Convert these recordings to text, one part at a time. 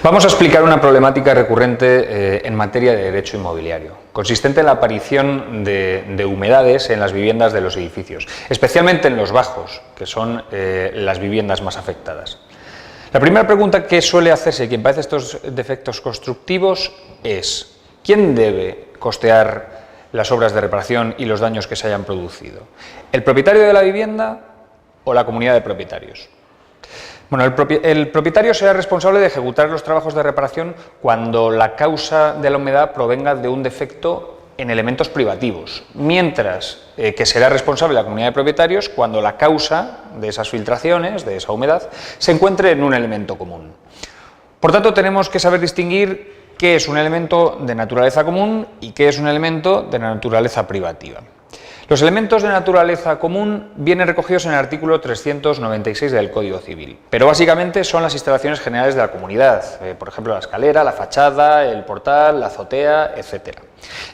Vamos a explicar una problemática recurrente en materia de derecho inmobiliario, consistente en la aparición de humedades en las viviendas de los edificios, especialmente en los bajos, que son las viviendas más afectadas. La primera pregunta que suele hacerse quien padece estos defectos constructivos es: ¿quién debe costear las obras de reparación y los daños que se hayan producido? ¿El propietario de la vivienda o la comunidad de propietarios? Bueno, el propietario será responsable de ejecutar los trabajos de reparación cuando la causa de la humedad provenga de un defecto en elementos privativos, mientras que será responsable la comunidad de propietarios cuando la causa de esas filtraciones, de esa humedad, se encuentre en un elemento común. Por tanto, tenemos que saber distinguir qué es un elemento de naturaleza común y qué es un elemento de naturaleza privativa. Los elementos de naturaleza común vienen recogidos en el artículo 396 del Código Civil, pero básicamente son las instalaciones generales de la comunidad, por ejemplo la escalera, la fachada, el portal, la azotea, etc.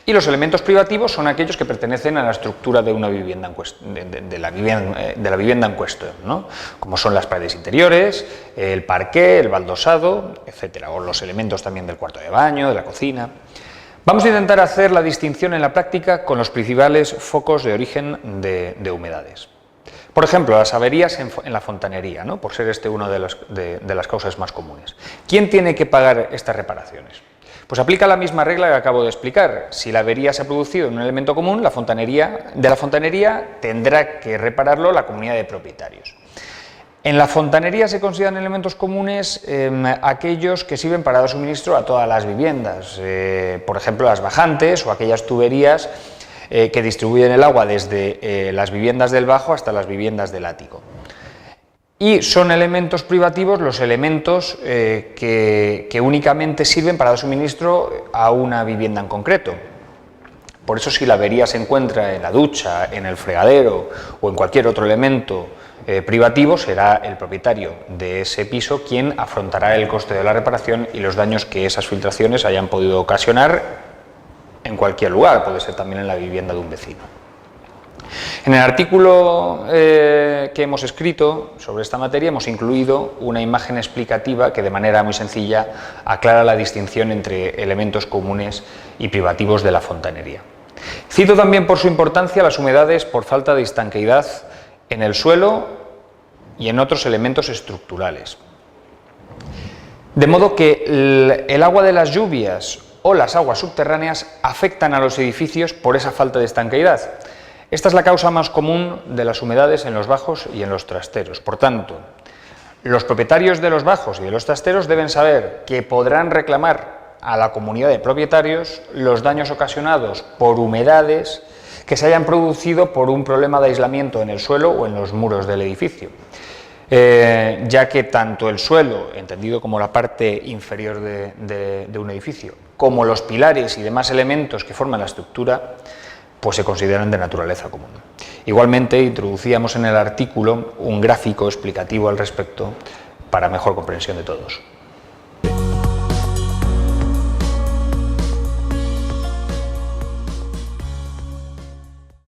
Y los elementos privativos son aquellos que pertenecen a la estructura de una vivienda de la vivienda en cuestión, ¿no? Como son las paredes interiores, el parqué, el baldosado, etc. O los elementos también del cuarto de baño, de la cocina. Vamos a intentar hacer la distinción en la práctica con los principales focos de origen de humedades. Por ejemplo, las averías en la fontanería, ¿no? Por ser este una de las causas más comunes. ¿Quién tiene que pagar estas reparaciones? Pues aplica la misma regla que acabo de explicar. Si la avería se ha producido en un elemento común, de la fontanería tendrá que repararlo la comunidad de propietarios. En la fontanería se consideran elementos comunes aquellos que sirven para dar suministro a todas las viviendas, por ejemplo las bajantes o aquellas tuberías que distribuyen el agua desde las viviendas del bajo hasta las viviendas del ático. Y son elementos privativos los elementos que únicamente sirven para dar suministro a una vivienda en concreto. Por eso, si la avería se encuentra en la ducha, en el fregadero o en cualquier otro elemento privativo, será el propietario de ese piso quien afrontará el coste de la reparación y los daños que esas filtraciones hayan podido ocasionar en cualquier lugar, puede ser también en la vivienda de un vecino. En el artículo que hemos escrito sobre esta materia hemos incluido una imagen explicativa que de manera muy sencilla aclara la distinción entre elementos comunes y privativos de la fontanería. Cito también por su importancia las humedades por falta de estanqueidad en el suelo y en otros elementos estructurales. De modo que el agua de las lluvias o las aguas subterráneas afectan a los edificios por esa falta de estanqueidad. Esta es la causa más común de las humedades en los bajos y en los trasteros. Por tanto, los propietarios de los bajos y de los trasteros deben saber que podrán reclamar a la comunidad de propietarios los daños ocasionados por humedades que se hayan producido por un problema de aislamiento en el suelo o en los muros del edificio, ya que tanto el suelo, entendido como la parte inferior de un edificio, como los pilares y demás elementos que forman la estructura, pues se consideran de naturaleza común. Igualmente, introducíamos en el artículo un gráfico explicativo al respecto para mejor comprensión de todos.